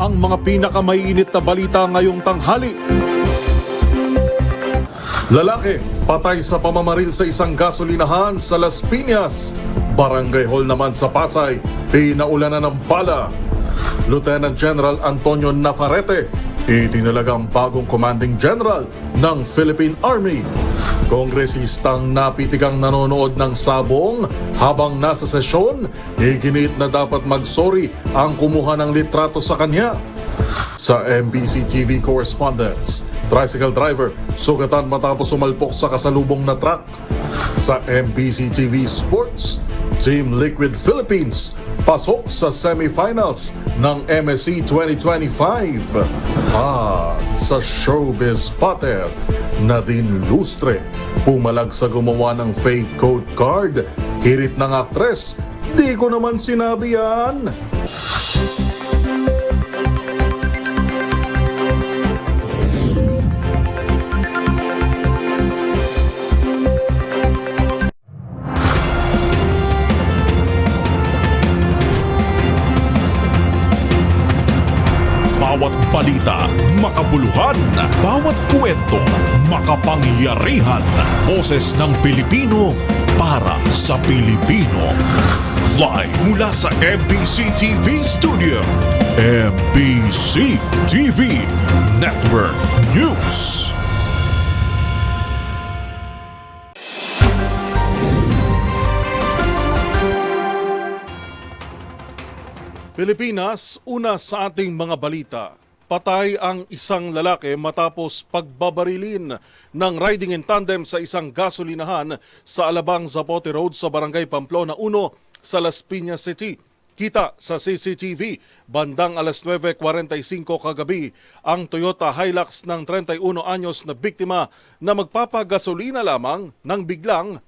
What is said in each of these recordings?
ang mga pinakamainit na balita ngayong tanghali. Lalaki, patay sa pamamaril sa isang gasolinahan sa Las Piñas. Barangay Hall naman sa Pasay, pinaulanan ng bala. Lieutenant General Antonio Navarrete, itinalagang bagong commanding general ng Philippine Army. Kongresistang napitigang nanonood ng sabong habang nasa sesyon, iginit na dapat mag-sorry ang kumuha ng litrato sa kanya. Sa MBC TV correspondents, tricycle driver sugatan matapos sumalpok sa kasalubong na truck. Sa MBC TV Sports, Team Liquid Philippines pasok sa semifinals ng MSC 2025. At sa showbiz spotted, Nadine Lustre pumalag sa gumawa ng fake code card. Hirit ng aktres, di ko naman sinabi yan. Bawat balita, makabuluhan. Bawat kwento, makapangyarihan. Boses ng Pilipino para sa Pilipino. Live mula sa MBC TV Studio. MBC TV Network News. Pilipinas, una sa ating mga balita. Patay ang isang lalaki matapos pagbabarilin ng riding in tandem sa isang gasolinahan sa Alabang Zapote Road sa Barangay Pamplona 1 sa Las Piñas City. Kita sa CCTV, bandang alas 9:45 kagabi, ang Toyota Hilux ng 31 anyos na biktima na magpapagasolina lamang nang biglang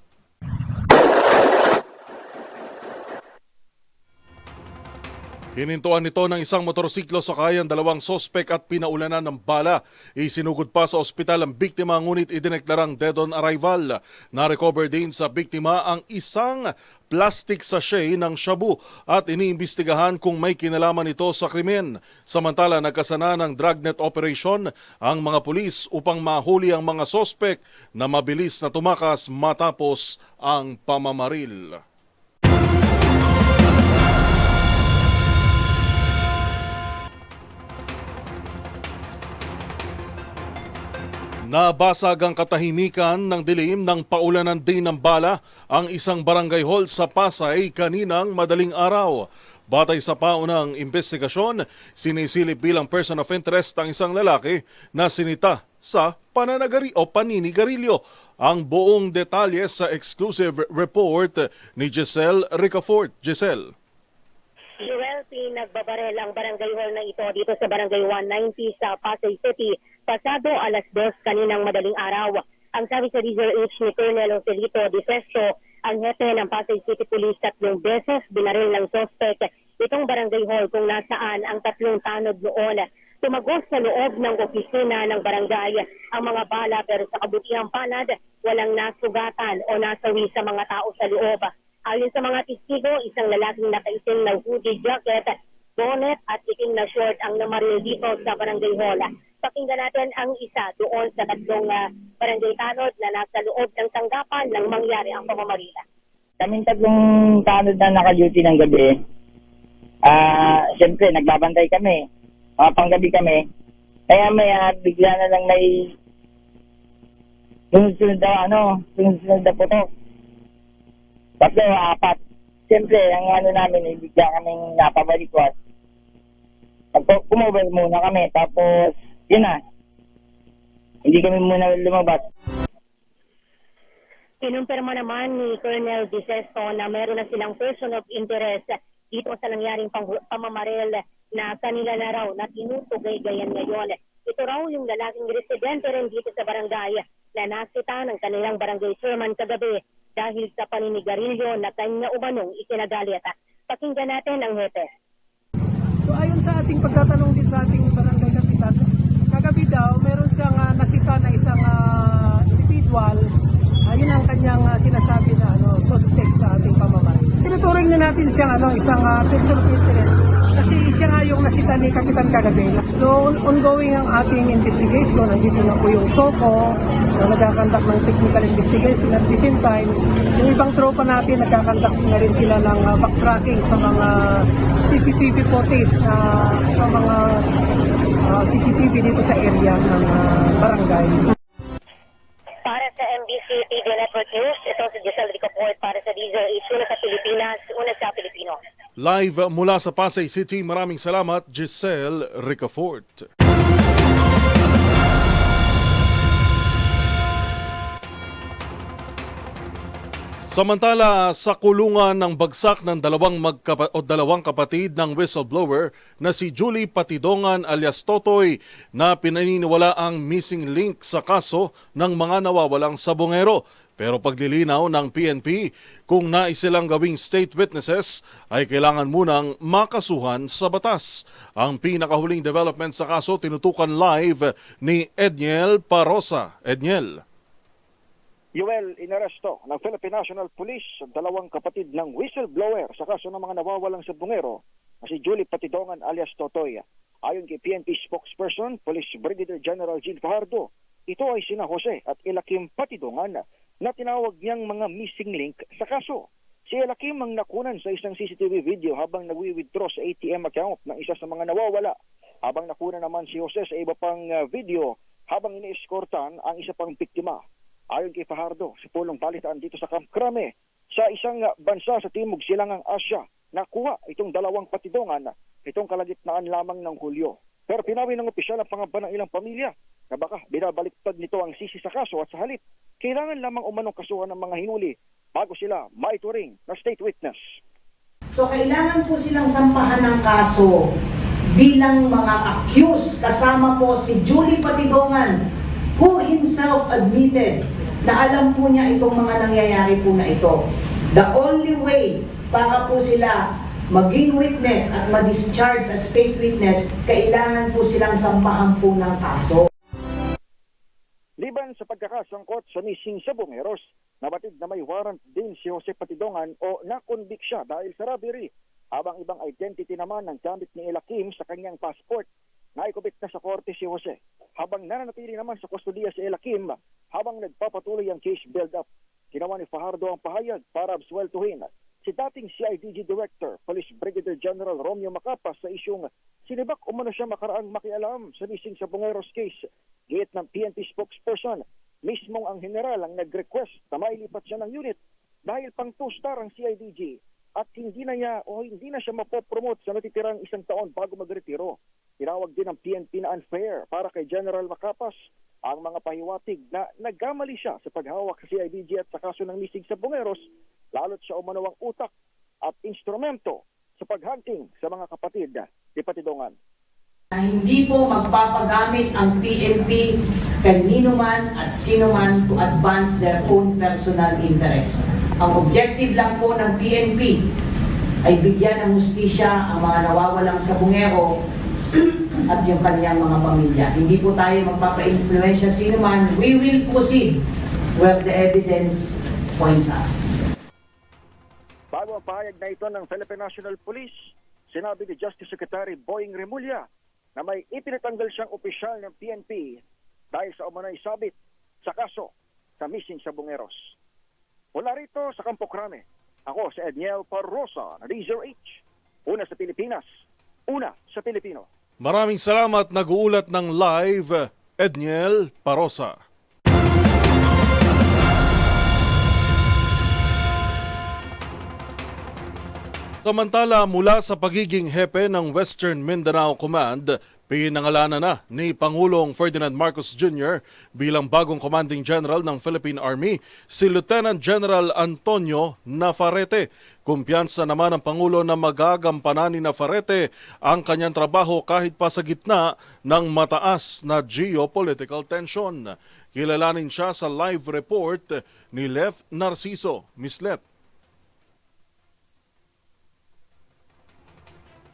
hinintuan nito ng isang motorsiklo sa kayan dalawang sospek at pinaulanan ng bala. Isinugod pa sa ospital ang biktima ngunit idineklarang dead on arrival. Na-recover din sa biktima ang isang plastic sachet ng shabu at iniimbestigahan kung may kinalaman ito sa krimen. Samantala nagkasana ng dragnet operation ang mga pulis upang mahuli ang mga sospek na mabilis na tumakas matapos ang pamamaril. Nabasag ang katahimikan ng dilim ng paulanan din ng bala ang isang barangay hall sa Pasay kaninang madaling araw. Batay sa paunang investigasyon, sinisilip bilang person of interest ang isang lalaki na sinita sa paninigarilyo. Ang buong detalye sa exclusive report ni Giselle Ricafort. Giselle. Joel, pinagbabarel ang barangay hall na ito dito sa barangay 190 sa Pasay City pasado alas 2 kaninang madaling araw. Ang sabi sa DZRH ni Colonel Joselito Di Sesto, ang hepe ng Pasay City Police 3 beses binaril ng suspect itong barangay hall kung nasaan ang 3 tanod noon. Tumagos sa loob ng opisina ng barangay ang mga bala pero sa kabutihang palad walang nasugatan o nasawi sa mga tao sa loob. Ayon sa mga testigo, isang lalaking nakaitim na hoodie jacket, bonnet at itim na short ang namaril dito sa barangay hall. Pakinggan natin ang isa doon sa 3 barangay tanod na nasa loob ng tanggapan nang mangyari ang pamamarila. Kaming 3 tanod na naka-duty ng gabi. Siyempre, nagbabantay kami. Mga panggabi kami. Kaya bigla na lang may sunod-sunod na putok. 3, 4. Siyempre, ang namin, bigla kaming napabalikwat. Kumobile muna kami, tapos, yun na. Hindi kami muna lumabas. Kinumpirma naman ni Colonel Di Sesto na meron na silang person of interest dito sa nangyaring pamamaril na kanila na raw na tinutugay-gayan ngayon. Ito raw yung lalaking residente rin dito sa barangay na nasita ng kanilang barangay chairman kagabi dahil sa paninigarilyo na kanya umanong ikinagalit. Pakinggan natin ang hepe. So ayon sa ating pagtatanong din sa ating barangay kapitan, kagabi daw meron siyang nasita na isang individual. Ayun ang kanyang sinasabi na suspect sa ating pamamaril. Tinuturing na natin siyang isang person of interest kasi siya nga yung nasita ni Kapitan kagabi. So, ongoing ang ating investigation. Nandito na po yung SOCO na nagkakandak ng technical investigation. At the same time, yung ibang tropa natin nagkakandak na rin sila ng backtracking sa mga CCTV footage sa mga CCTV dito sa area ng barangay. Para sa MBC TV Network News, ito si Giselle Ricaport para sa DZRH, una sa Pilipinas, una sa Pilipino. Live mula sa Pasay City, maraming salamat, Giselle Ricafort. Samantala, sa kulungan ng bagsak ng dalawang kapatid ng whistleblower na si Julie Patidongan alias Totoy na pinaniniwala ang missing link sa kaso ng mga nawawalang sabongero. Pero paglilinaw ng PNP, kung nais silang gawing state witnesses, ay kailangan munang makasuhan sa batas. Ang pinakahuling development sa kaso tinutukan live ni Edniel Parosa. Edniel. Yuel, inaresto ng Philippine National Police ang dalawang kapatid ng whistleblower sa kaso ng mga nawawalang sabongero na si Julie Patidongan alias Totoy. Ayon kay PNP spokesperson, Police Brigadier General Gene Fajardo, ito ay sina Jose at Elakim Patidongan na tinawag niyang mga missing link sa kaso. Si Elakim ang nakunan sa isang CCTV video habang nagwi-withdraw sa ATM account ng isa sa mga nawawala, habang nakunan naman si Jose sa iba pang video habang ini-escortan ang isa pang biktima. Ayon kay Fajardo, sa pulong balitaan dito sa Camp Crame, sa isang bansa sa Timog Silangang Asya, nakuha itong dalawang patidongan itong kalagitnaan lamang ng Hulyo. Pero pinawi ng opisyal ang pangamba ng ilang pamilya na baka binabaliktad nito ang sisi sa kaso at sa halip, kailangan lamang umanong kasuhan ng mga hinuli bago sila maituring na state witness. So kailangan po silang sampahan ng kaso bilang mga accused, kasama po si Julie Patidongan, who himself admitted na alam po niya itong mga nangyayari po na ito. The only way para po sila maging witness at ma-discharge as state witness, kailangan po silang sampahan po ng kaso. Liban sa pagkakasangkot sa missing sabongeros, nabatid na may warrant din si Jose Patidongan o nakonvict siya dahil sa robbery, habang ibang identity naman ang gamit ni Elakim sa kanyang passport. Naikubit na sa korte si Jose, habang nananatili naman sa kustodiya si Elakim habang nagpapatuloy ang case build-up. Ginawa ni Fajardo ang pahayag para absueltuhin si dating CIDG Director, Police Brigadier General Romeo Macapas sa isyong sinibak umano siya makaraang makialam sa missing sabongeros case. Gayet ng PNP spokesperson, mismong ang general ang nag-request na mailipat siya ng unit dahil pang 2-star ang CIDG at hindi na siya mapopromote sa natitirang isang taon bago magretiro. Tinawag din ng PNP na unfair para kay General Macapas ang mga pahiwatig na nagkamali siya sa paghawak sa CIDG at sa kaso ng missing sabongeros, lalo't siya umanawang utak at instrumento sa paghunting sa mga kapatid ni Patidongan. Hindi po magpapagamit ang PNP kanino man at sino man to advance their own personal interest. Ang objective lang po ng PNP ay bigyan ng hustisya ang mga nawawalang sabongero at yung kaniyang mga pamilya. Hindi po tayo magpapa-influensya sino man. We will proceed where the evidence points us. Bago ang pahayag na ito ng Philippine National Police, sinabi ni Justice Secretary Boying Remulla na may itinatanggal siyang opisyal ng PNP dahil sa umanay sabit sa kaso sa missing sabongeros. Mula rito sa Campo Crame, ako si Edniel Parosa na DZRH. Una sa Pilipinas, una sa Pilipino. Maraming salamat, nag-uulat ng live, Edniel Parosa. Samantala, mula sa pagiging hepe ng Western Mindanao Command, pinangalanan na ni Pangulong Ferdinand Marcos Jr. bilang bagong Commanding General ng Philippine Army si Lieutenant General Antonio Nafarrete. Kumpiyansa naman ang Pangulo na magagampanan ni Nafarrete ang kanyang trabaho kahit pa sa gitna ng mataas na geopolitical tension. Kilalanin siya sa live report ni Lev Narciso. Miss Let.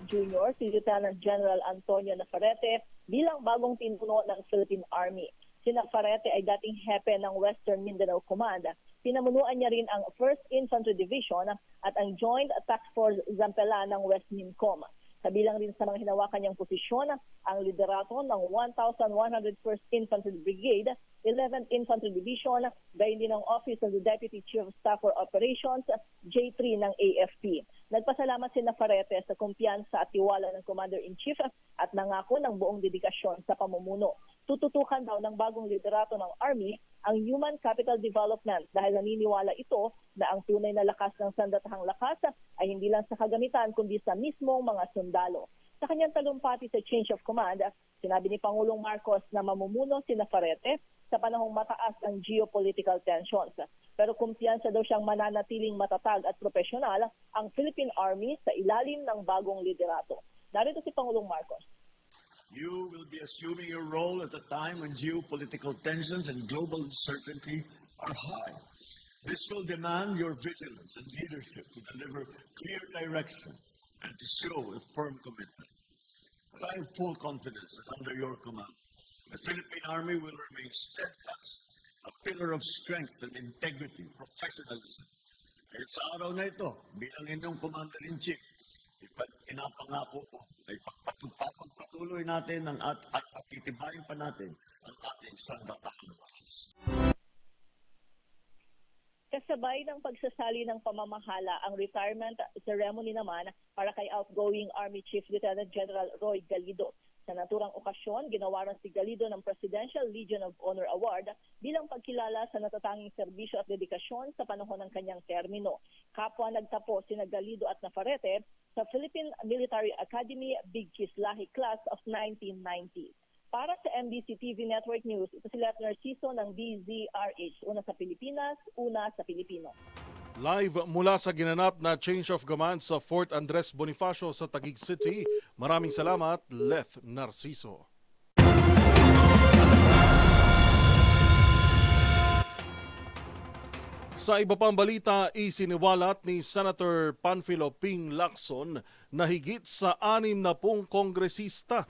Jr. si Lieutenant General Antonio Nafarrete bilang bagong pinuno ng Philippine Army. Si Nafarrete ay dating hepe ng Western Mindanao Command. Pinamunuan niya rin ang 1st Infantry Division at ang Joint Task Force Zampela ng West Mincom. Kabilang rin sa mga hinawakan niyang posisyon ang liderato ng 1,101st Infantry Brigade, 11th Infantry Division, gayon din ang Office of the Deputy Chief of Staff for Operations, J3 ng AFP. Nagpasalamat si Navarrete sa kumpiyansa at tiwala ng Commander-in-Chief at nangako ng buong dedikasyon sa pamumuno. Tututukan daw ng bagong liderato ng Army ang human capital development dahil naniniwala ito na ang tunay na lakas ng sandatahang lakas ay hindi lang sa kagamitan kundi sa mismong mga sundalo. Sa kanyang talumpati sa change of command, sinabi ni Pangulong Marcos na mamumuno si Navarrete sa panahong mataas ang geopolitical tensions. Pero kumpiyansa daw siyang mananatiling matatag at profesional ang Philippine Army sa ilalim ng bagong liderato. Narito si Pangulong Marcos. You will be assuming your role at a time when geopolitical tensions and global uncertainty are high. This will demand your vigilance and leadership to deliver clear direction and to show a firm commitment. But I have full confidence that under your command, the Philippine Army will remain steadfast, a pillar of strength and integrity, professionalism. Kahit sa araw na ito, bilang inyong Commander-in-Chief, inapangako ko ay pagpatuloy natin at titibayin pa natin ang ating sandatahang lakas. Kasabay ng pagsasali ng pamamahala ang retirement ceremony naman para kay outgoing Army Chief Lieutenant General Roy Galido. Sa naturang okasyon, ginawaran si Galido ng Presidential Legion of Honor Award bilang pagkilala sa natatanging serbisyo at dedikasyon sa panahon ng kanyang termino. Kapwa nagtapos sina Galido at Navarrete sa Philippine Military Academy Big Kislahi Class of 1990. Para sa MBC TV Network News, ito si Lieutenant Narciso ng DZRH. Una sa Pilipinas, una sa Pilipino. Live mula sa ginanap na change of command sa Fort Andres Bonifacio sa Taguig City. Maraming salamat, Leth Narciso. Sa iba pang balita, isiniwalat ni Senator Panfilo Ping Lacson na higit sa 60 kongresista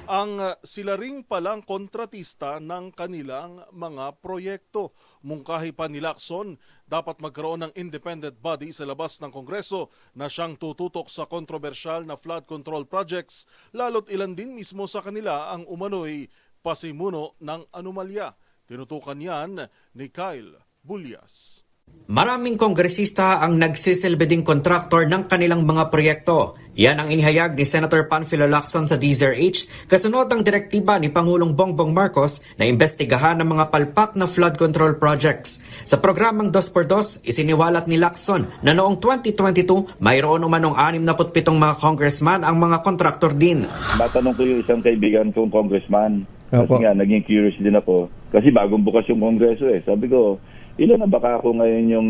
ang sila ring palang kontratista ng kanilang mga proyekto. Mungkahi pa ni Lacson, dapat magkaroon ng independent body sa labas ng Kongreso na siyang tututok sa kontrobersyal na flood control projects, lalo't ilan din mismo sa kanila ang umano'y pasimuno ng anomalya. Tinutukan yan ni Kyle Bulyas. Maraming kongresista ang nagsisilbi ding kontraktor ng kanilang mga proyekto. Yan ang inihayag ni Senator Panfilo Lacson sa DZRH kasunod ng direktiba ni Pangulong Bongbong Marcos na imbestigahan ang mga palpak na flood control projects. Sa programang 2x2, isiniwalat ni Lacson na noong 2022 mayroon umanong 67 mga congressman ang mga kontraktor din. Matanong ko yung isang kaibigan kong congressman. Kasi nga, naging curious din ako. Kasi bagong bukas yung kongreso eh. Sabi ko, ilan na baka ako ngayon yung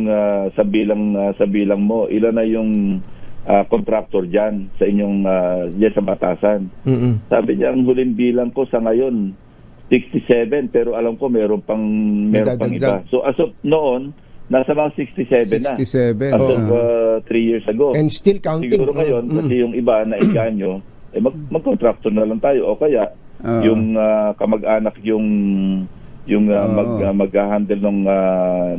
sa bilang mo? Ilan na yung contractor dyan sa inyong dyan sa batasan? Sabi niya, ang huling bilang ko sa ngayon 67, pero alam ko meron pang iba. So as of noon, nasa mga 67 na. 67. As of 3 years ago. And still counting. Siguro ngayon, kasi yung iba na iganyo, mag-contractor na lang tayo. O kaya, yung kamag-anak yung mag-handle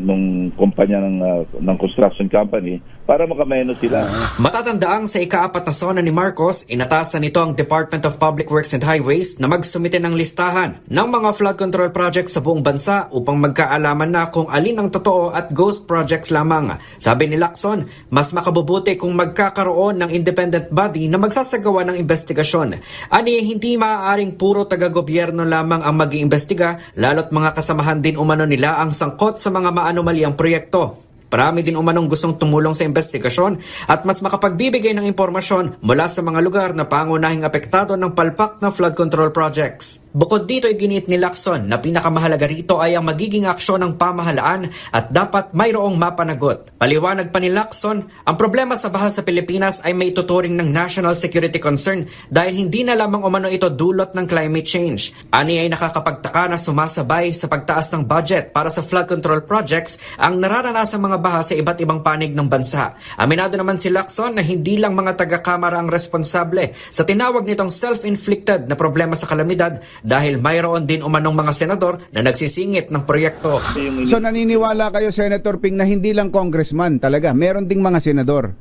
nung kumpanya ng construction company para makameno sila. Matatandaang sa ika-4 na sona ni Marcos, inatasan nito ang Department of Public Works and Highways na magsumite ng listahan ng mga flood control projects sa buong bansa upang magkaalaman na kung alin ang totoo at ghost projects lamang. Sabi ni Lacson, mas makabubuti kung magkakaroon ng independent body na magsasagawa ng investigasyon. Ani, hindi maaaring puro taga-gobyerno lamang ang mag-iimbestiga, lalo't mga kasamahan din umano nila ang sangkot sa mga maanomalyang proyekto. Marami din umanong gustong tumulong sa investigasyon at mas makapagbibigay ng impormasyon mula sa mga lugar na pangunahing apektado ng palpak na flood control projects. Bukod dito ay ginit ni Lacson na pinakamahalaga rito ay ang magiging aksyon ng pamahalaan at dapat mayroong mapanagot. Paliwanag pa ni Lacson, ang problema sa baha sa Pilipinas ay may tuturing ng national security concern dahil hindi na lamang umano ito dulot ng climate change. Ani ay nakakapagtaka na sumasabay sa pagtaas ng budget para sa flood control projects ang nararanasan mga baha sa iba't ibang panig ng bansa. Aminado naman si Lacson na hindi lang mga taga-kamara ang responsable sa tinawag nitong self-inflicted na problema sa kalamidad dahil mayroon din umanong mga senador na nagsisingit ng proyekto. So naniniwala kayo, Senator Ping, na hindi lang congressman talaga, meron ding mga senador?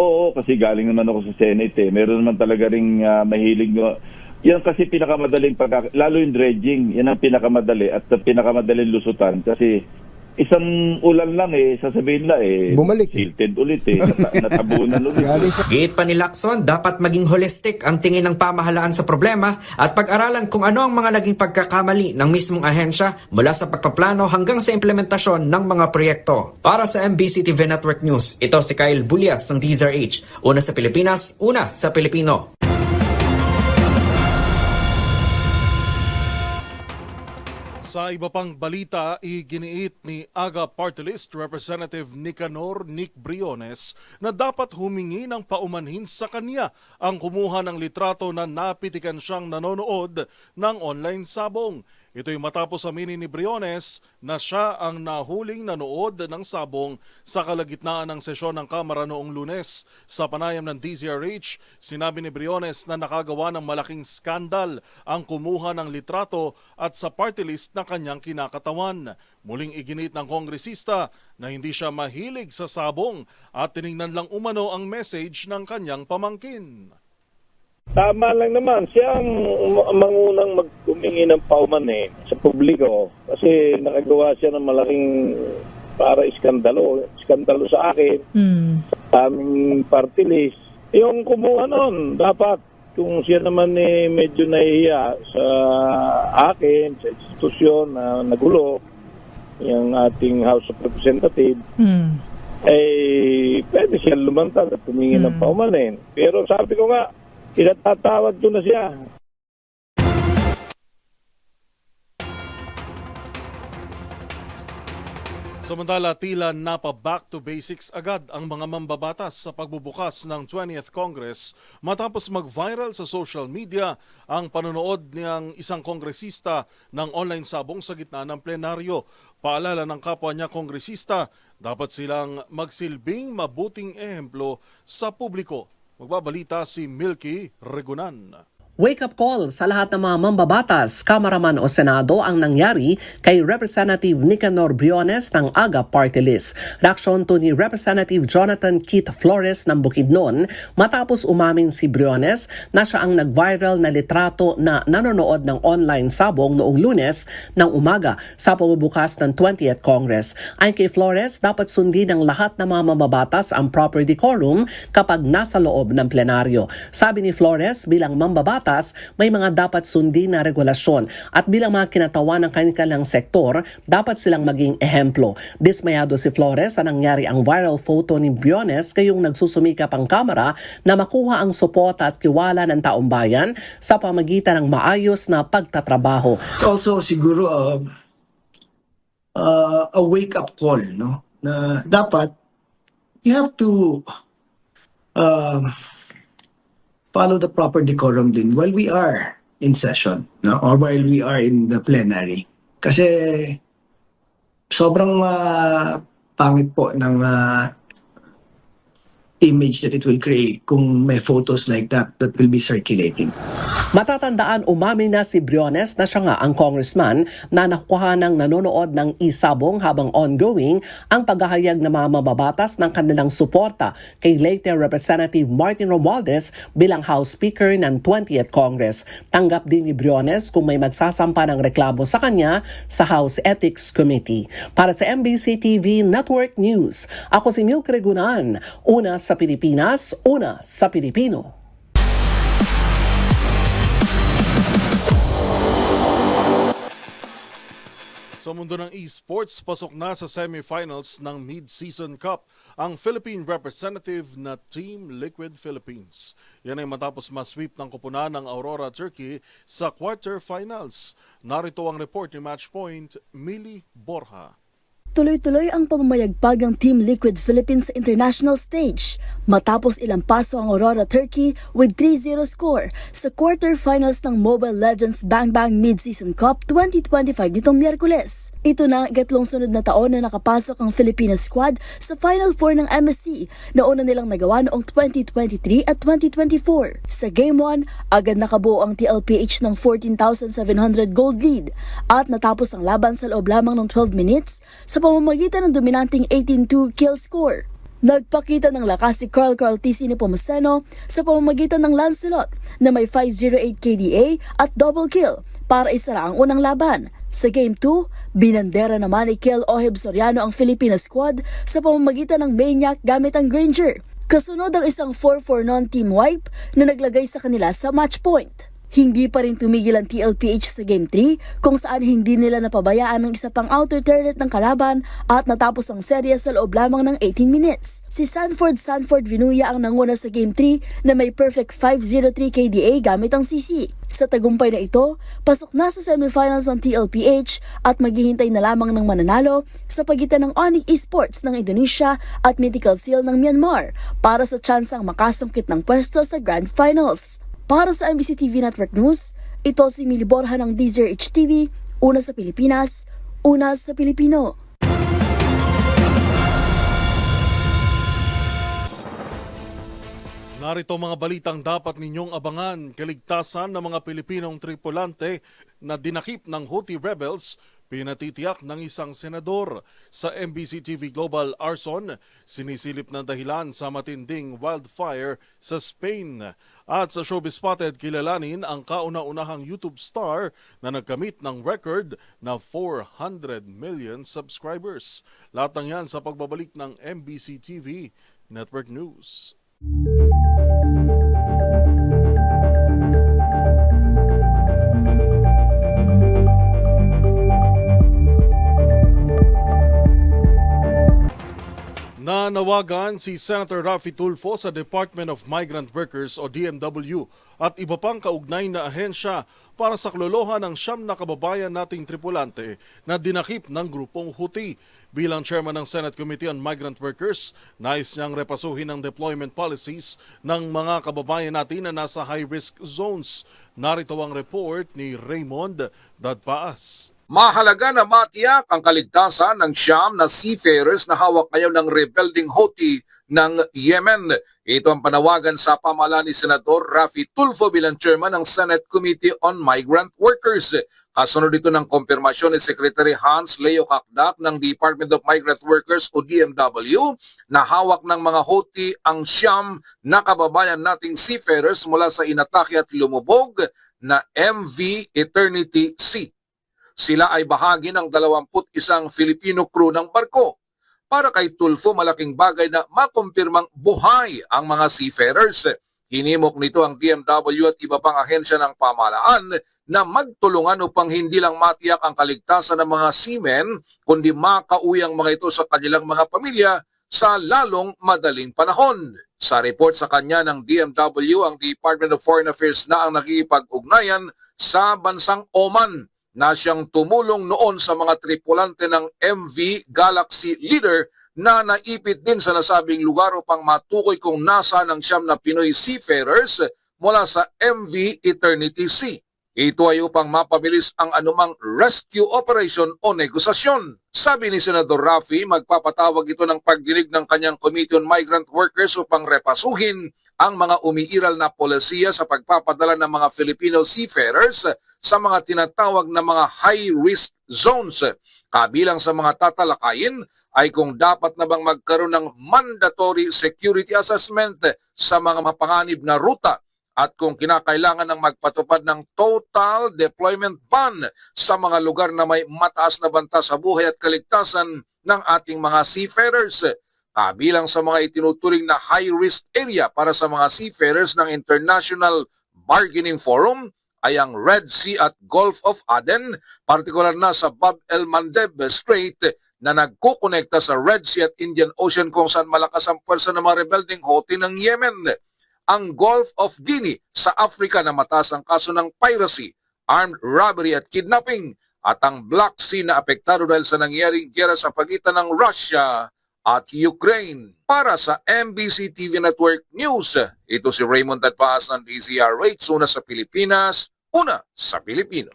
Oo, kasi galing naman ako sa Senate eh. Meron naman talaga ring mahilig. Yan kasi pinakamadaling lalo yung dredging, yan ang pinakamadali at pinakamadaling lusutan kasi isang ulan lang sasabihin na bumalik tilted ulit natabunan ulit. Giit pa ni Lacson, dapat maging holistic ang tingin ng pamahalaan sa problema at pag-aralan kung ano ang mga naging pagkakamali ng mismong ahensya mula sa pagpaplano hanggang sa implementasyon ng mga proyekto. Para sa MBC TV Network News, ito si Kyle Bulias ng DZRH. Una sa Pilipinas, una sa Pilipino. Sa iba pang balita, iginiit ni AGA Party List Representative Nicanor Nick Briones na dapat humingi ng paumanhin sa kanya ang kumuha ng litrato na napitikan siyang nanonood ng online sabong. Ito'y matapos aminin ni Briones na siya ang nahuling nanood ng sabong sa kalagitnaan ng sesyon ng Kamara noong Lunes. Sa panayam ng DZRH, sinabi ni Briones na nakagawa ng malaking skandal ang kumuha ng litrato at sa party list na kanyang kinakatawan. Muling iginit ng kongresista na hindi siya mahilig sa sabong at tiningnan lang umano ang message ng kanyang pamangkin. Tama lang naman. Siya ang mangunang magkumingi ng paumanhin sa publiko kasi nakagawa siya ng malaking para iskandalo sa akin, aming party list. Yung kumuha nun, dapat kung siya naman medyo nahihiya sa akin, sa institusyon na nagulo, yung ating House of Representatives, pwede siya lumantad at humingi ng paumanhin. Pero sabi ko nga, ilatatawad ko na siya. Samantala, tila napa-back to basics agad ang mga mambabatas sa pagbubukas ng 20th Congress matapos mag-viral sa social media ang panonood ng isang kongresista ng online sabong sa gitna ng plenaryo. Paalala ng kapwa niya kongresista, dapat silang magsilbing mabuting ehemplo sa publiko. Magbabalita si Milky Regunan. Wake-up call sa lahat ng mga mambabatas, kamaraman o senado ang nangyari kay Representative Nicanor Briones ng AGA Party List. Reaksyon to ni Representative Jonathan Keith Flores ng Bukidnon matapos umamin si Briones na siya ang nag-viral na litrato na nanonood ng online sabong noong Lunes ng umaga sa pagbubukas ng 20th Congress. Ayon kay Flores, dapat sundin ng lahat ng mga mambabatas ang proper decorum kapag nasa loob ng plenaryo. Sabi ni Flores, bilang mambabatas, may mga dapat sundin na regulasyon at bilang mga kinatawan ng kanilang sektor, dapat silang maging ehemplo. Dismayado si Flores sa nangyari ang viral photo ni Briones kayong nagsusumikap ang kamera na makuha ang suporta at tiwala ng taong bayan sa pamagitan ng maayos na pagtatrabaho. Also siguro a wake-up call, no? Na dapat you have to follow the proper decorum din while we are in session, no? Or while we are in the plenary. Kasi sobrang pangit po ng image that it will create kung may photos like that will be circulating. Matatandaan, umamin na si Briones na siya nga ang congressman na nakuha ng nanonood ng isabong habang ongoing ang paghahayag ng mga mababatas ng kanilang suporta kay late Representative Martin Romualdez bilang House Speaker ng 20th Congress. Tanggap din ni Briones kung may magsasampa ng reklamo sa kanya sa House Ethics Committee. Para sa MBC TV Network News, ako si Milky Regunan, una sa Pilipinas, una sa Pilipino. Sa mundo ng esports, pasok na sa semifinals ng Mid-Season Cup ang Philippine representative na Team Liquid Philippines. Yan ay matapos ma-sweep ng koponan ng Aurora Turkey sa quarterfinals. Narito ang report ni Matchpoint, Millie Borja. Tuloy-tuloy ang pamamayagpag ng Team Liquid Philippines sa international stage matapos ilang paso ang Aurora Turkey with 3-0 score sa quarterfinals ng Mobile Legends Bang Bang Mid-Season Cup 2025 nitong Miyerkules. Ito na ang ikatlong sunod na taon na nakapasok ang Filipino squad sa Final Four ng MSC na una nilang nagawa noong 2023 at 2024. Sa Game 1, agad nakabuo ang TLPH ng 14,700 gold lead at natapos ang laban sa loob lamang ng 12 minutes sa pamamagitan ng dominanting 18-2 kill score. Nagpakita ng lakas si Carl TC Nepomuceno sa pamamagitan ng Lancelot na may 508 KDA at double kill para isara ang unang laban. Sa Game 2, binandera naman ni Kel Oheb Soriano ang Filipino squad sa pamamagitan ng Maniac gamit ang Granger. Kasunod ang isang 4-4 non-team wipe na naglagay sa kanila sa match point. Hindi pa rin tumigil ang TLPH sa Game 3 kung saan hindi nila napabayaan ng isa pang outer turret ng kalaban at natapos ang serye sa loob lamang ng 18 minutes. Si Sanford Vinuya ang nanguna sa Game 3 na may perfect 503 KDA gamit ang CC. Sa tagumpay na ito, pasok na sa semifinals ang TLPH at maghihintay na lamang ng mananalo sa pagitan ng Onyx Esports ng Indonesia at Mythical Seal ng Myanmar para sa tsansang makasungkit ng pwesto sa Grand Finals. Para sa MBC TV Network News, ito si Mili Borja ng DZRH TV, una sa Pilipinas, una sa Pilipino. Narito mga balitang dapat ninyong abangan. Kaligtasan ng mga Pilipinong tripulante na dinakip ng Houthi rebels, pinatitiyak ng isang senador. Sa MBC TV Global Arson, sinisilip na dahilan sa matinding wildfire sa Spain. At sa Showbiz Spotted, kilalanin ang kauna-unahang YouTube star na nagkamit ng record na 400 million subscribers. Lahat ng yan sa pagbabalik ng MBC TV Network News. Nanawagan si Senator Raffy Tulfo sa Department of Migrant Workers o DMW at iba pang kaugnay na ahensya para sa klolohan ng 9 na kababayan nating tripulante na dinakip ng grupong Houthi. Bilang chairman ng Senate Committee on Migrant Workers, nais niyang repasuhin ang deployment policies ng mga kababayan natin na nasa high-risk zones. Narito ang report ni Raymond Dadpaas. Mahalaga na matiyak ang kaligtasan ng 9 na seafarers na hawak ngayon ng rebelding Houthi ng Yemen. Ito ang panawagan sa pamahalaan ni Senador Raffy Tulfo bilang chairman ng Senate Committee on Migrant Workers. Kasunod dito ng kompirmasyon ni Secretary Hans Leo Kakdak ng Department of Migrant Workers o DMW na hawak ng mga Houthi ang 9 na kababayan nating seafarers mula sa inatake at lumubog na MV Eternity Sea. Sila ay bahagi ng 21 Filipino crew ng barko. Para kay Tulfo, malaking bagay na makumpirmang buhay ang mga seafarers. Hinimok nito ang DMW at iba pang ahensya ng pamahalaan na magtulungan upang hindi lang matiyak ang kaligtasan ng mga seamen, kundi makauwi ang mga ito sa kanilang mga pamilya sa lalong madaling panahon. Sa report sa kanya ng DMW, ang Department of Foreign Affairs na ang nakikipag-ugnayan sa bansang Oman na siyang tumulong noon sa mga tripulante ng MV Galaxy Leader na naipit din sa nasabing lugar upang matukoy kung nasaan ang 9 na Pinoy seafarers mula sa MV Eternity Sea. Ito ay upang mapabilis ang anumang rescue operation o negosasyon. Sabi ni Senador Raffy, magpapatawag ito ng pagdinig ng kanyang Committee on Migrant Workers upang repasuhin ang mga umiiral na polisiya sa pagpapadala ng mga Filipino seafarers sa mga tinatawag na mga high-risk zones. Kabilang sa mga tatalakayin ay kung dapat na bang magkaroon ng mandatory security assessment sa mga mapanganib na ruta at kung kinakailangan ng magpatupad ng total deployment ban sa mga lugar na may mataas na banta sa buhay at kaligtasan ng ating mga seafarers. Kabilang sa mga itinuturing na high-risk area para sa mga seafarers ng International Bargaining Forum ay ang Red Sea at Gulf of Aden, partikular na sa Bab el-Mandeb Strait na nagkukonekta sa Red Sea at Indian Ocean kung saan malakas ang pwersa ng mga rebelding Houthi ng Yemen. Ang Gulf of Guinea sa Africa na mataas ang kaso ng piracy, armed robbery at kidnapping, at ang Black Sea na apektado dahil sa nangyaring giyera sa pagitan ng Russia at Ukraine. Para sa MBC TV Network News, ito si Raymond Dadpaas ng DZRH, una sa Pilipinas, una sa Pilipino.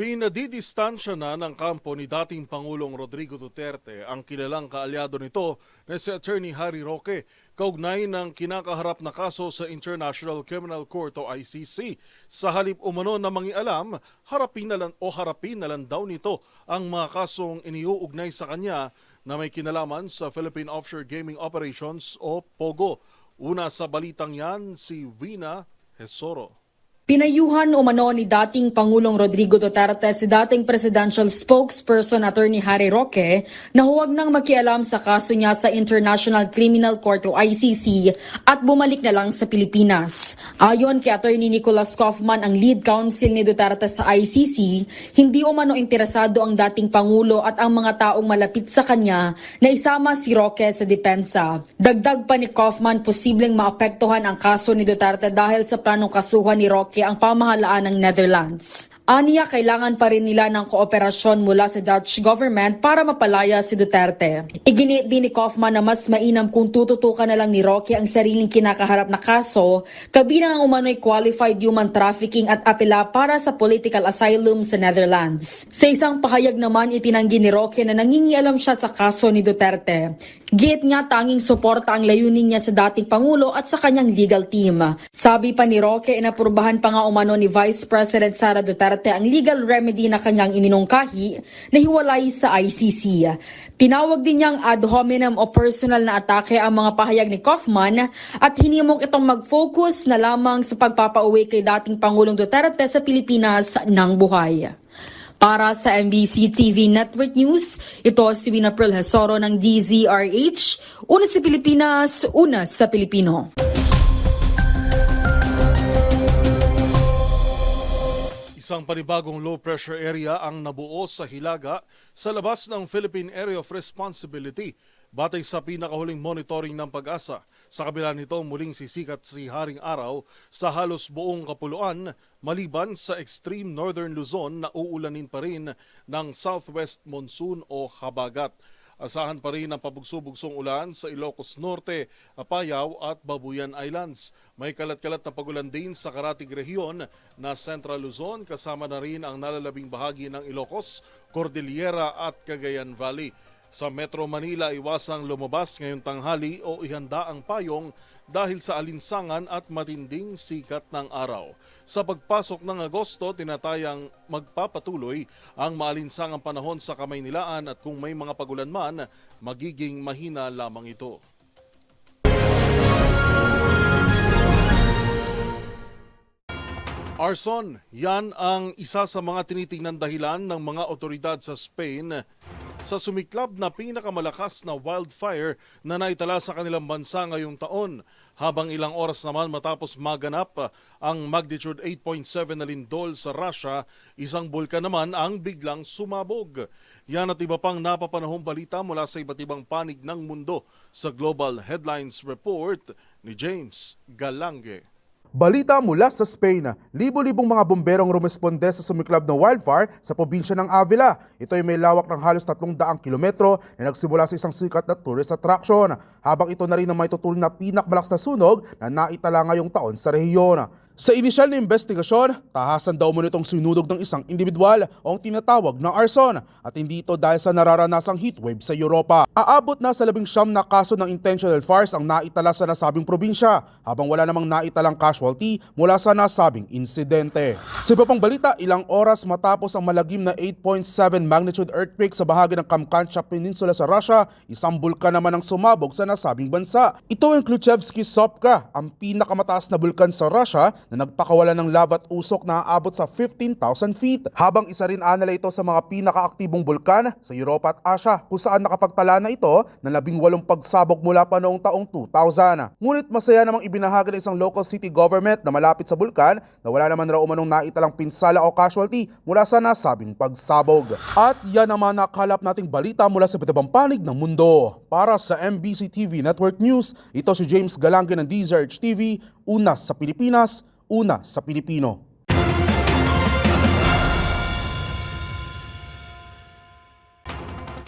Pinadidistansya na ng kampo ni dating Pangulong Rodrigo Duterte ang kilalang kaalyado nito na si Attorney Harry Roque kaugnay ng kinakaharap na kaso sa International Criminal Court o ICC. Sa halip umano na mangialam, harapin na lang daw nito ang mga kasong iniuugnay sa kanya na may kinalaman sa Philippine Offshore Gaming Operations o POGO. Una sa balitang yan, si Wina Hesoro. Pinayuhan umano ni dating Pangulong Rodrigo Duterte si dating presidential spokesperson Attorney Harry Roque na huwag nang makialam sa kaso niya sa International Criminal Court o ICC at bumalik na lang sa Pilipinas. Ayon kay Attorney Nicholas Kaufman, ang lead counsel ni Duterte sa ICC, hindi umano interesado ang dating Pangulo at ang mga taong malapit sa kanya na isama si Roque sa depensa. Dagdag pa ni Kaufman, posibleng maapektuhan ang kaso ni Duterte dahil sa planong kasuhan ni Roque ang pamahalaan ng Netherlands. Aniya, kailangan pa rin nila ng kooperasyon mula sa Dutch government para mapalaya si Duterte. Iginiit din ni Kaufman na mas mainam kung tututukan na lang ni Roque ang sariling kinakaharap na kaso, kabilang ang umano'y qualified human trafficking at apela para sa political asylum sa Netherlands. Sa isang pahayag naman, itinanggi ni Roque na nangingialam siya sa kaso ni Duterte. Giit nga tanging suporta ang layunin niya sa dating Pangulo at sa kanyang legal team. Sabi pa ni Roque, inaprubahan pa nga umano ni Vice President Sara Duterte ang legal remedy na kanyang iminungkahi na hiwalay sa ICC. Tinawag din niyang ad hominem o personal na atake ang mga pahayag ni Kaufman at hinimok itong mag-focus na lamang sa pagpapauwi kay dating Pangulong Duterte sa Pilipinas ng buhay. Para sa MBC TV Network News, ito si Winapril Hesoro ng DZRH. Una sa Pilipinas, una sa Pilipino. Isang panibagong low-pressure area ang nabuo sa Hilaga sa labas ng Philippine Area of Responsibility. Batay sa pinakahuling monitoring ng Pag-asa, sa kabila nito muling sisikat si Haring Araw sa halos buong kapuluan maliban sa extreme northern Luzon na uulanin pa rin ng southwest monsoon o habagat. Asahan pa rin ang pabugso-bugsong ulan sa Ilocos Norte, Apayao at Babuyan Islands. May kalat-kalat na pagulan din sa karatig rehiyon na Central Luzon, kasama na rin ang nalalabing bahagi ng Ilocos, Cordillera at Cagayan Valley. Sa Metro Manila, iwasang lumabas ngayong tanghali o ihanda ang payong dahil sa alinsangan at matinding sikat ng araw. Sa pagpasok ng Agosto, tinatayang magpapatuloy ang maalinsangang panahon sa Kamaynilaan at kung may mga pagulan man, magiging mahina lamang ito. Arson, yan ang isa sa mga tinitingnan dahilan ng mga otoridad sa Spain sa sumiklab na pinakamalakas na wildfire na naitala sa kanilang bansa ngayong taon. Habang ilang oras naman matapos maganap ang magnitude 8.7 na lindol sa Russia, isang bulkan naman ang biglang sumabog. Yan at iba pang napapanahong balita mula sa iba't ibang panig ng mundo sa Global Headlines Report ni James Galange. Balita mula sa Spain, libo-libong mga bomberong rumesponde sa sumiklab na wildfire sa probinsya ng Avila. Ito ay may lawak ng halos 300 kilometro na nagsimula sa isang sikat na tourist attraction. Habang ito na rin ang may tutuloy na pinakmalakas na sunog na naitala ngayong taon sa rehiyon. Sa inisyal na investigasyon, tahasan daw mo nitong sinudog ng isang individual o ang tinatawag na arson at hindi ito dahil sa nararanasang heatwave sa Europa. Aabot na sa 19 na kaso ng intentional fires ang naitala sa nasabing probinsya habang wala namang naitalang casualty mula sa nasabing insidente. Sa iba pang balita, ilang oras matapos ang malagim na 8.7 magnitude earthquake sa bahagi ng Kamchatka Peninsula sa Russia, isang bulkan naman ang sumabog sa nasabing bansa. Ito ang Kluchevsky Sopka, ang pinakamataas na bulkan sa Russia na nagpakawalan ng lava at usok na aabot sa 15,000 feet. Habang isa rin anala ito sa mga pinakaaktibong bulkan sa Europa at Asia kung saan nakapagtala na ito ng 18 pagsabog mula pa noong taong 2000. Ngunit masaya namang ibinahagi ng isang local city government na malapit sa bulkan na wala naman raw umanong naitalang pinsala o casualty mula sa nasabing pagsabog. At yan naman nakalap nating balita mula sa iba't ibang panig ng mundo. Para sa MBC TV Network News, ito si James Galange ng DZRH TV, una sa Pilipinas, una sa Pilipino.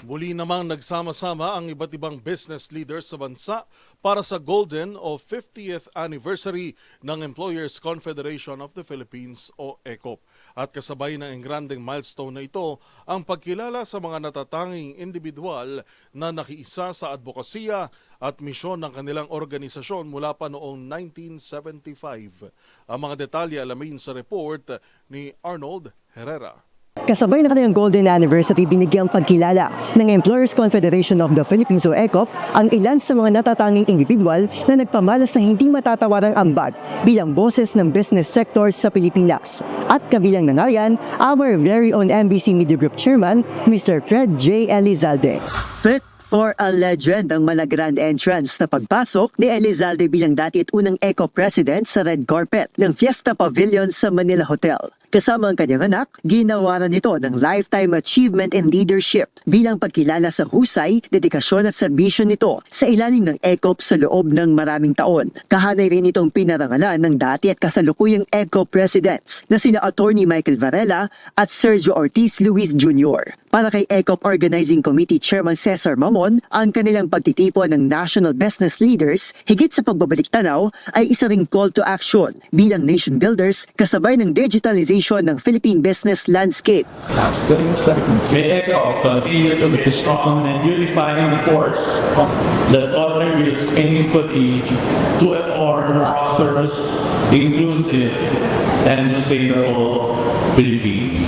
Muli namang nagsama-sama ang iba't ibang business leaders sa bansa para sa golden o 50th anniversary ng Employers Confederation of the Philippines o ECOP. At kasabay ng engrandeng milestone na ito ang pagkilala sa mga natatanging individual na nakiisa sa advokasya at misyon ng kanilang organisasyon mula pa noong 1975. Ang mga detalye alamin sa report ni Arnold Herrera. Kasabay na kanilang Golden Anniversary, binigyang pagkilala ng Employers Confederation of the Philippines o ECOP ang ilan sa mga natatanging individual na nagpamalas na hindi matatawarang ambag bilang boses ng business sector sa Pilipinas. At kabilang na nga yan, our very own MBC Media Group Chairman, Mr. Fred J. Elizalde. Fit for a legend ang mala-grand entrance na pagpasok ni Elizalde bilang dati at unang ECOP president sa red carpet ng Fiesta Pavilion sa Manila Hotel. Kasama ang kanyang anak, ginawaran nito ng Lifetime Achievement in Leadership bilang pagkilala sa husay, dedikasyon at serbisyo nito sa ilalim ng ECOP sa loob ng maraming taon. Kahanay rin itong pinarangalan ng dati at kasalukuyang ECOP presidents na sina Attorney Michael Varela at Sergio Ortiz Luis Jr. Para kay ECOP Organizing Committee Chairman Cesar Mamon, ang kanilang pagtitipon ng national business leaders higit sa pagbabalik tanaw ay isa ring call to action bilang nation builders kasabay ng digitalization ng Philippine business landscape. May ECOP continue to be strong and unifying force that contributes meaningfully to a more prosperous, inclusive, and sustainable Philippines.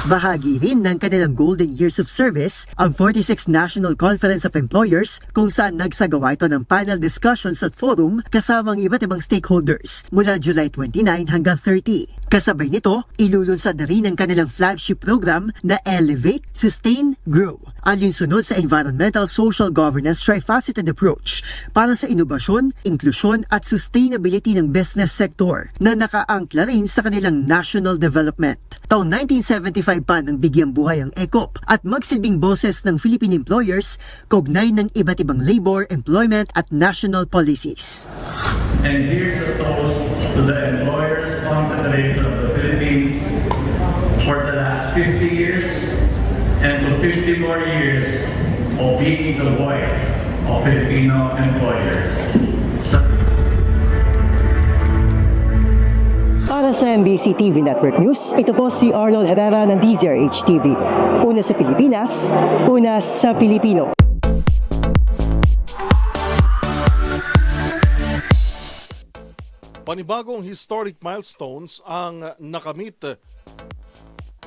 Bahagi rin ng kanilang Golden Years of Service ang 46th National Conference of Employers kung saan nagsagawa ito ng panel discussions at forum kasama ang iba't ibang stakeholders mula July 29 hanggang 30. Kasabay nito, ilulunsad na rin ang kanilang flagship program na Elevate, Sustain, Grow. Alinsunod sa Environmental Social Governance Trifaceted Approach para sa inobasyon, inklusyon at sustainability ng business sector na nakaangkla rin sa kanilang national development. Taong 1975 pa nang bigyang buhay ang ECOP at magsilbing boses ng Philippine employers kaugnay ng iba't ibang labor, employment at national policies. And here's a toast to the Employers Confederation of the Philippines for the last 50 years and to 50 more years of being the voice of Filipino employers. Para sa MBC TV Network News, ito po si Arnold Herrera ng DZRH TV. Una sa Pilipinas, una sa Pilipino. Panibagong historic milestones ang nakamit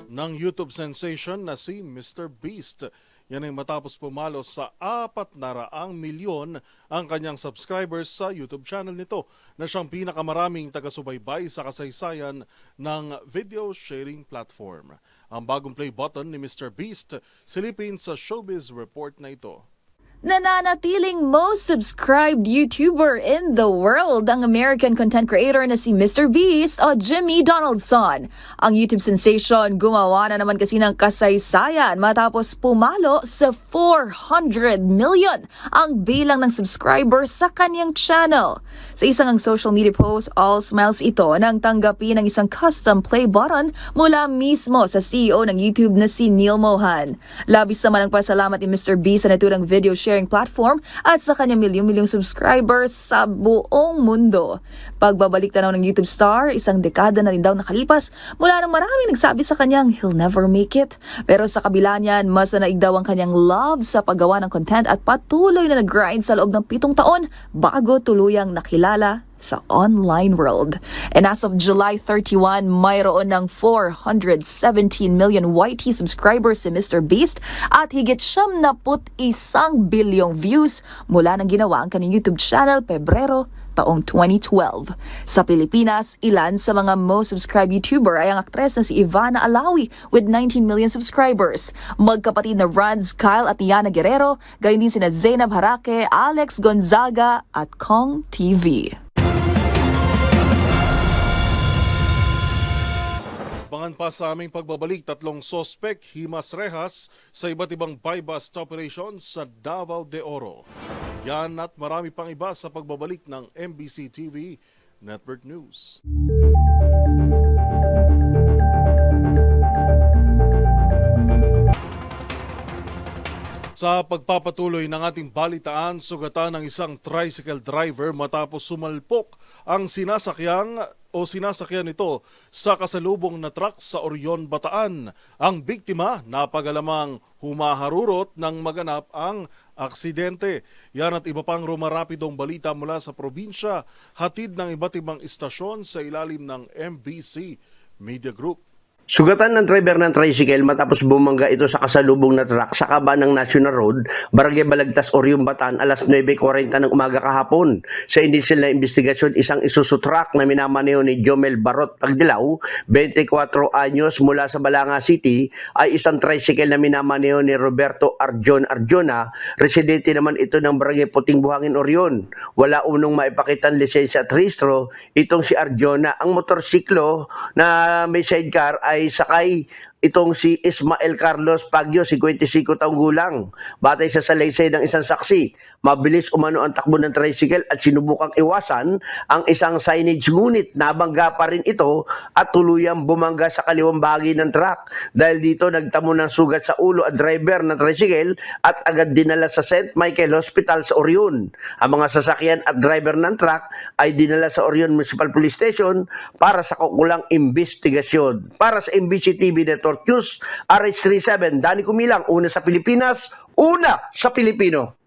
ng YouTube sensation na si Mr. Beast. Yan ay matapos pumalo sa 400 milyon ang kanyang subscribers sa YouTube channel nito na siyang pinakamaraming taga-subaybay sa kasaysayan ng video sharing platform. Ang bagong play button ni Mr. Beast, silipin sa Showbiz Report na ito. Nananatiling most subscribed YouTuber in the world ang American content creator na si Mr. Beast o Jimmy Donaldson. Ang YouTube sensation gumawa na naman kasi ng kasaysayan matapos pumalo sa 400 million ang bilang ng subscribers sa kanyang channel. Sa isang social media post, all smiles ito nang tanggapin ng isang custom play button mula mismo sa CEO ng YouTube na si Neil Mohan. Labis naman ang pasalamat ni Mr. Beast sa naturang video sharing platform at sa kanyang milyong-milyong subscribers sa buong mundo. Pagbabalik tanaw ng YouTube star, isang dekada na rin daw nakalipas mula nang maraming nagsabi sa kanyang he'll never make it. Pero sa kabila niyan, mas naig daw ang kanyang love sa paggawa ng content at patuloy na nag-grind sa loob ng 7 taon bago tuluyang nakilala sa online world. And as of July 31, mayroon ng 417 million YT subscribers si Mr. Beast at higit 71 bilyong views mula nang ginawa ang kanyang YouTube channel Pebrero taong 2012. Sa Pilipinas, ilan sa mga most subscribed YouTuber ay ang aktres na si Ivana Alawi with 19 million subscribers. Magkapatid na Ranz Kyle at Yana Guerrero, gayon din sina Zainab Harake, Alex Gonzaga at Kong TV. Abangan pa sa aming pagbabalik, 3 sospek himas rehas sa iba't ibang buy-bust operations sa Davao de Oro. Yan at marami pang iba sa pagbabalik ng MBC TV Network News. Sa pagpapatuloy ng ating balitaan, sugatan ng isang tricycle driver matapos sumalpok ang sinasakyan nito sa kasalubong na truck sa Orion, Bataan. Ang biktima napagalamang humaharurot nang maganap ang aksidente. Yan at iba pang rumarapidong balita mula sa probinsya, hatid ng iba't ibang istasyon sa ilalim ng MBC Media Group. Sugatan ng driver ng tricycle matapos bumangga ito sa kasalubong na truck sa kaba ng National Road, Barangay Balagtas, Orion, Bataan, alas 9:40 ng umaga kahapon. Sa initial na investigasyon, isang Isuzu truck na minamaneho ni Jomel Barot Pagdilaw, 24 anyos, mula sa Balanga City, ay isang tricycle na minamaneho ni Roberto Arjona, residente naman ito ng Barangay Puting Buhangin, Orion. Wala unong maipakitang lisensya at rehistro itong si Arjona. Ang motorsiklo na may sidecar ay sakay itong si Ismael Carlos Pagyo, 55 taong gulang. Batay sa salaysay ng isang saksi, mabilis umano ang takbo ng tricycle at sinubukang iwasan ang isang signage, ngunit nabangga pa rin ito at tuluyang bumangga sa kaliwang bahagi ng truck. Dahil dito nagtamo ng sugat sa ulo ang driver ng tricycle at agad dinala sa St. Michael Hospital sa Orion. Ang mga sasakyan at driver ng truck ay dinala sa Orion Municipal Police Station para sa kaukulang investigasyon. Para sa MBC TV Network News, RH37, Danny Kumilang, una sa Pilipinas, una sa Pilipino.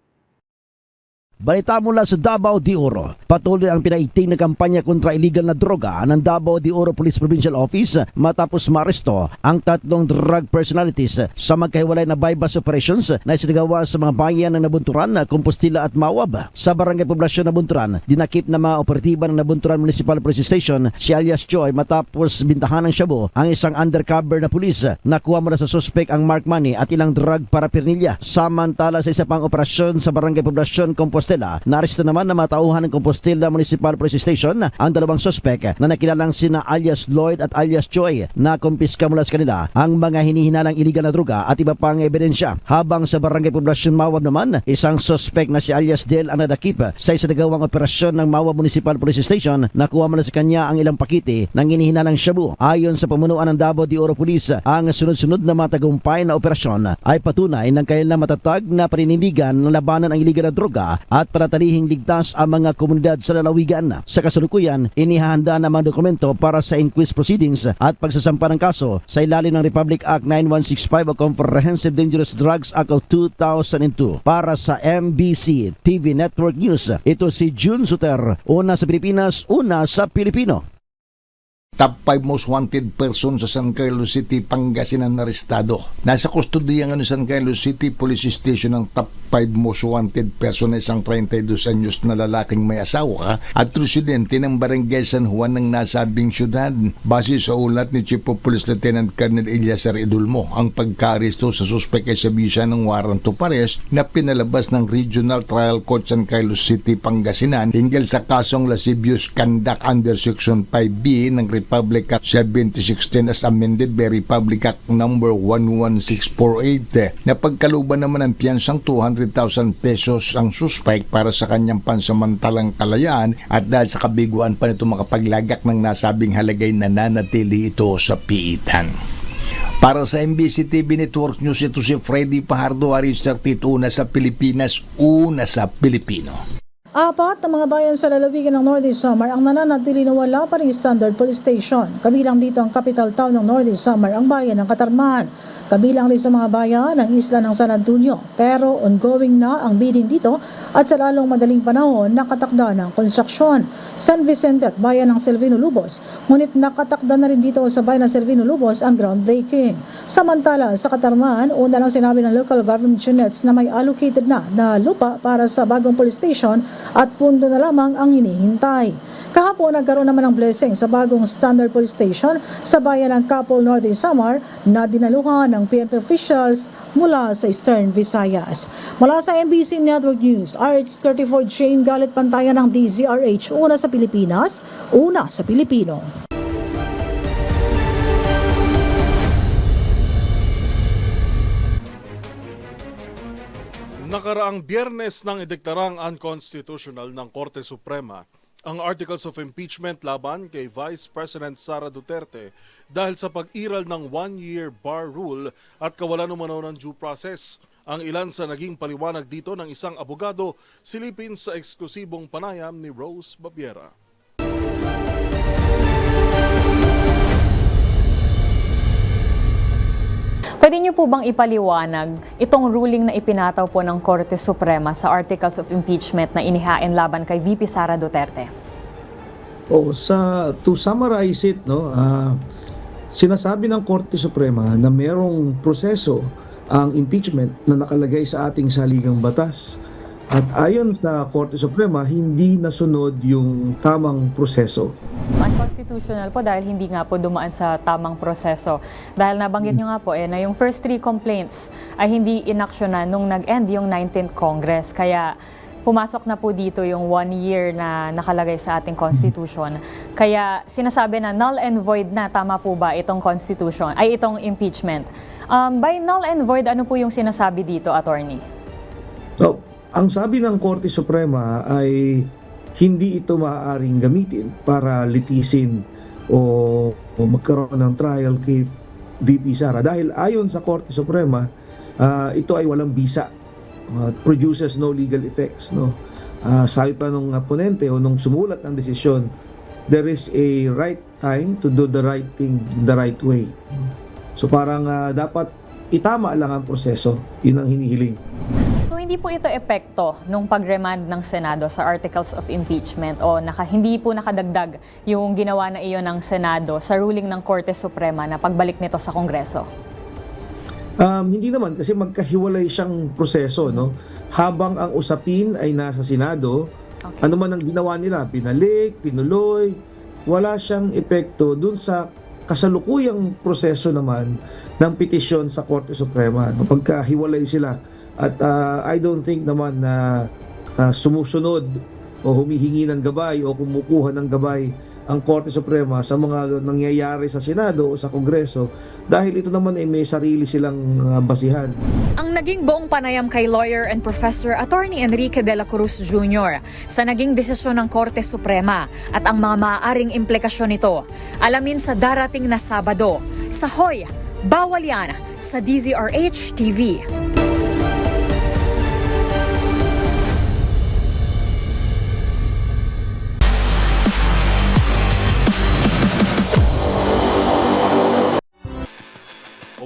Balita mula sa Davao de Oro. Patuloy ang pinaigting na kampanya kontra illegal na droga ng Davao de Oro Police Provincial Office matapos maresto ang 3 drug personalities sa magkahiwalay na bypass operations na isinagawa sa mga bayan ng Nabunturan, Compostela at Mawab. Sa barangay poblasyon Nabunturan, dinakip na mga operatiba ng Nabunturan Municipal Police Station si alias Joy matapos bintahan ng shabu ang isang undercover na pulis. Nakuha mula sa suspect ang mark money at ilang drug paraphernalia. Samantala sa isa pang operasyon sa barangay poblasyon Compostela, naaresto naman na matauhan ng Compostela Municipal Police Station ang 2 suspek na nakilalang sina alias Lloyd at alias Joy, na kumpiska mula sa kanila ang mga hinihinalang iligal na droga at iba pang ebidensya. Habang sa barangay poblasyon Mawab naman, isang suspek na si alias Del ang nadakip sa isinagawang operasyon ng Mawab Municipal Police Station. Nakuha mula sa kanya ang ilang pakete ng hinihinalang shabu. Ayon sa pamunuan ng Davao de Oro Police, ang sunod-sunod na matagumpay na operasyon ay patunay ng kailang matatag na paninindigan ng labanan ang iligal na droga at panatalihing ligtas ang mga komunidad sa lalawigan. Sa kasalukuyan, inihahanda na mga dokumento para sa inquest proceedings at pagsasampa ng kaso sa ilalim ng Republic Act 9165 o Comprehensive Dangerous Drugs Act of 2002. Para sa MBC TV Network News, ito si June Suter, una sa Pilipinas, una sa Pilipino. Top 5 most wanted person sa San Carlos City, Pangasinan na arestado. Nasa kustodiyan ng San Carlos City Police Station ang top 5 most wanted person na isang 32 anyos na lalaking may asawa at residente ng Barangay San Juan ng nasabing syudad. Base sa ulat ni Chief of Police Lieutenant Colonel Eliaser Idulmo, ang pagka-aresto sa suspek ay sa bisa ng warrant of arrest na pinalabas ng Regional Trial Court San Carlos City, Pangasinan hinggil sa kasong lascivious conduct under Section 5B ng Republic Act 7016 as amended by Republic Act number 11648. Napagkaluban naman ng piyansang 200,000 pesos ang suspect para sa kanyang pansamantalang kalayaan at dahil sa kabiguan pa nito makapaglagak ng nasabing halagay, nananatili ito sa piitan. Para sa MBC TV Network News, ito si Freddy Pajardo, RH32, una sa Pilipinas, una sa Pilipino. 4 na mga bayan sa lalawigan ng Northeast Samar ang nananatili na wala pa ring standard police station. Kabilang dito ang capital town ng Northeast Samar, ang bayan ng Katarman. Kabilang rin sa mga bayan ang isla ng San Antonio. Pero ongoing na ang bidding dito at sa lalong madaling panahon nakatakda ng konstruksyon. San Vicente at bayan ng Silvino Lubos. Ngunit nakatakda na rin dito sa bayan ng Silvino Lubos ang groundbreaking. Samantala sa Katarman, una lang sinabi ng local government units na may allocated na lupa para sa bagong police station at pundo na lamang ang hinihintay. Kahapon nagkaroon naman ng blessing sa bagong standard police station sa bayan ng Capol, Northern Samar na dinaluhan ng PNP officials mula sa Eastern Visayas. Mula sa MBC Network News, RH34 Jane Galit Pantayan ng DZRH, una sa Pilipinas, una sa Pilipino. Nakaraang Biyernes nang ideklarang unconstitutional ng Korte Suprema ang Articles of Impeachment laban kay Vice President Sara Duterte dahil sa pag-iral ng 1-year bar rule at kawalan umano ng due process. ang ilan sa naging paliwanag dito ng isang abogado, silipin sa eksklusibong panayam ni Rose Babiera. Pwede niyo po bang ipaliwanag itong ruling na ipinataw po ng Korte Suprema sa Articles of Impeachment na inihain laban kay VP Sara Duterte? To summarize it, sinasabi ng Korte Suprema na merong proseso ang impeachment na nakalagay sa ating saligang batas. At ayon sa Korte Suprema, hindi nasunod yung tamang proseso. Unconstitutional po dahil hindi nga po dumaan sa tamang proseso. Dahil nabanggit nyo nga po na yung first 3 complaints ay hindi inaksyonan nung nag-end yung 19th Congress. Kaya pumasok na po dito yung 1 year na nakalagay sa ating Constitution. Kaya sinasabi na null and void na, tama po ba itong Constitution, ay itong impeachment. By null and void, ano po yung sinasabi dito, Attorney? So, ang sabi ng Korte Suprema ay hindi ito maaaring gamitin para litisin o magkaroon ng trial kay VP Sara. Dahil ayon sa Korte Suprema, ito ay walang bisa. Produces no legal effects. Sabi pa nung ponente o nung sumulat ng desisyon, there is a right time to do the right thing the right way. So parang dapat itama lang ang proseso. Yun ang hinihiling. So hindi po ito epekto nung pag-remand ng Senado sa Articles of Impeachment o hindi po nakadagdag yung ginawa na iyon ng Senado sa ruling ng Korte Suprema na pagbalik nito sa Kongreso? Hindi naman kasi magkahiwalay siyang proseso. Habang ang usapin ay nasa Senado, ano man ang ginawa nila, binalik, tinuloy, wala siyang epekto dun sa kasalukuyang proseso naman ng petisyon sa Korte Suprema. Pagkahiwalay sila. At I don't think naman na sumusunod o humihingi ng gabay o kumukuha ng gabay ang Korte Suprema sa mga nangyayari sa Senado o sa Kongreso dahil ito naman ay may sarili silang basihan. Ang naging buong panayam kay lawyer and professor Attorney Enrique de la Cruz Jr. sa naging desisyon ng Korte Suprema at ang mga maaaring implikasyon nito. Alamin sa darating na Sabado. Sa Hoy, bawal yan sa DZRH TV.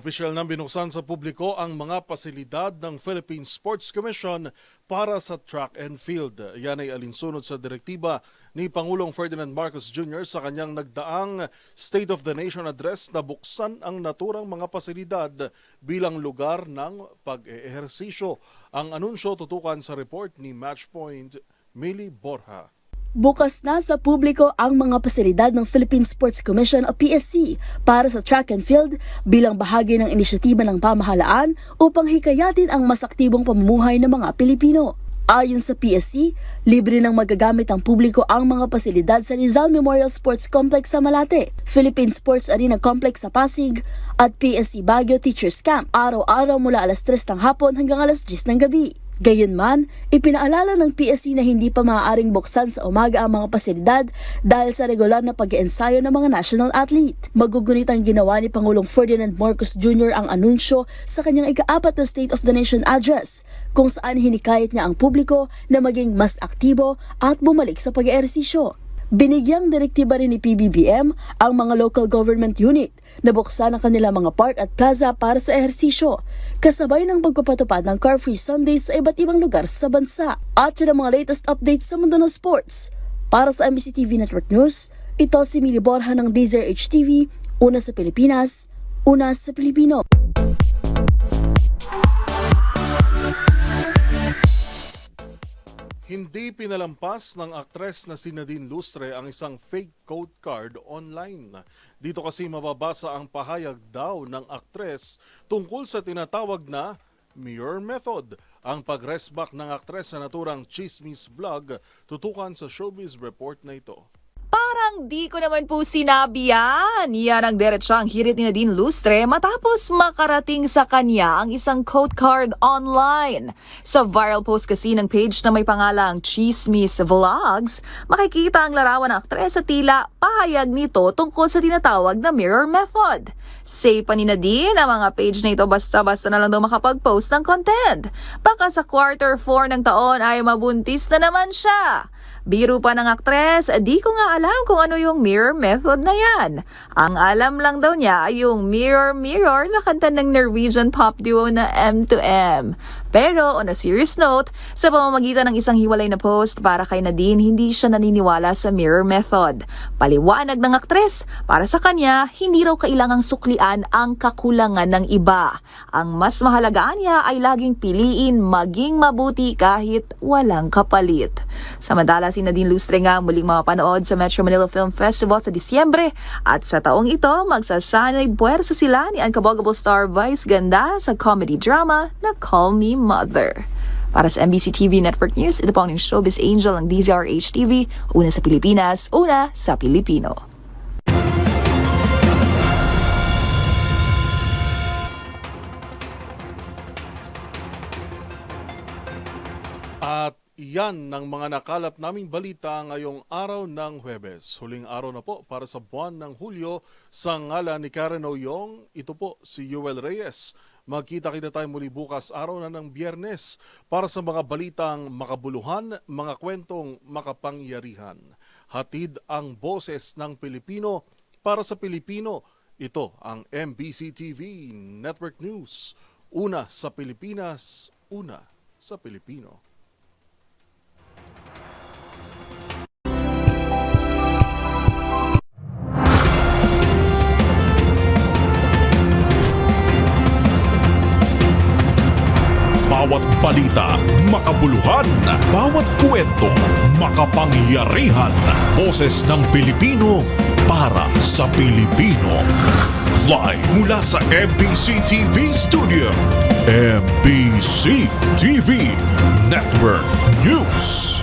Opisyal nang binuksan sa publiko ang mga pasilidad ng Philippine Sports Commission para sa track and field. Yan ay alinsunod sa direktiba ni Pangulong Ferdinand Marcos Jr. sa kanyang nagdaang State of the Nation address na buksan ang naturang mga pasilidad bilang lugar ng pag-eehersisyo. Ang anunsyo tutukan sa report ni Matchpoint Millie Borja. Bukas na sa publiko ang mga pasilidad ng Philippine Sports Commission o PSC para sa track and field bilang bahagi ng inisyatiba ng pamahalaan upang hikayatin ang mas aktibong pamumuhay ng mga Pilipino. Ayon sa PSC, libre nang magagamit ang publiko ang mga pasilidad sa Rizal Memorial Sports Complex sa Malate, Philippine Sports Arena Complex sa Pasig, at PSC Baguio Teachers Camp araw-araw mula alas 3 ng hapon hanggang alas 10 ng gabi. Gayunman, ipinaalala ng PSC na hindi pa maaaring buksan sa umaga ang mga pasilidad dahil sa regular na pag-iensayo ng mga national athlete. Magugunit ang ginawa ni Pangulong Ferdinand Marcos Jr. ang anunsyo sa kanyang ika-4 na State of the Nation address kung saan hinikayat niya ang publiko na maging mas aktibo at bumalik sa pag-eehersisyo. Binigyang direktiba rin ni PBBM ang mga local government unit na buksan ang kanilang mga park at plaza para sa ehersisyo, kasabay ng pagpapatupad ng car-free Sundays sa iba't ibang lugar sa bansa. At yun ang mga latest updates sa mundo ng sports. Para sa MBC TV Network News, ito si Millie Borja ng DZRH TV, una sa Pilipinas, una sa Pilipino. Hindi pinalampas ng aktres na si Nadine Lustre ang isang fake code card online. Dito kasi mababasa ang pahayag daw ng aktres tungkol sa tinatawag na mirror method. Ang pag-resback ng aktres sa naturang chismis vlog tutukan sa showbiz report na ito. Parang di ko naman po sinabi yan. Yan ang diretsang hirit ni Nadine Lustre matapos makarating sa kanya ang isang quote card online. Sa viral post kasi ng page na may pangalang Chismis Vlogs, makikita ang larawan ng aktres sa tila pahayag nito tungkol sa tinatawag na mirror method. Say pa ni Nadine, ang mga page na ito basta-basta na lang daw makapag-post ng content. Baka sa quarter 4 ng taon ay mabuntis na naman siya. Biro pa ng aktres, di ko nga alam kung ano yung mirror method na yan. Ang alam lang daw niya ay yung Mirror Mirror na kanta ng Norwegian pop duo na M2M. Pero on a serious note, sa pamamagitan ng isang hiwalay na post para kay Nadine, hindi siya naniniwala sa mirror method. Paliwanag ng aktres, para sa kanya, hindi raw kailangang suklian ang kakulangan ng iba. Ang mas mahalaga niya ay laging piliin maging mabuti kahit walang kapalit. Samantala, si Nadine Lustre nga muling mapapanood sa Metro Manila Film Festival sa Disyembre at sa taong ito, magsasanay puwersa sila ni Unbogable star Vice Ganda sa comedy drama na Call Me Mother. Para sa MBC TV Network News, ito po ang showbiz angel ng DZRH TV, una sa Pilipinas, una sa Pilipino. At iyan ng mga nakalap naming balita ngayong araw ng Huwebes. Huling araw na po para sa buwan ng Hulyo. Sa ngalan ni Karen Oyong, ito po si Yuel Reyes. Magkita-kita tayo muli bukas araw na ng Biyernes para sa mga balitang makabuluhan, mga kwentong makapangyarihan. Hatid ang boses ng Pilipino para sa Pilipino. Ito ang MBC TV Network News. Una sa Pilipinas, una sa Pilipino. Bawat balita, makabuluhan. Bawat kwento, makapangyarihan. Boses ng Pilipino para sa Pilipino. Live mula sa MBC TV Studio. MBC TV Network News.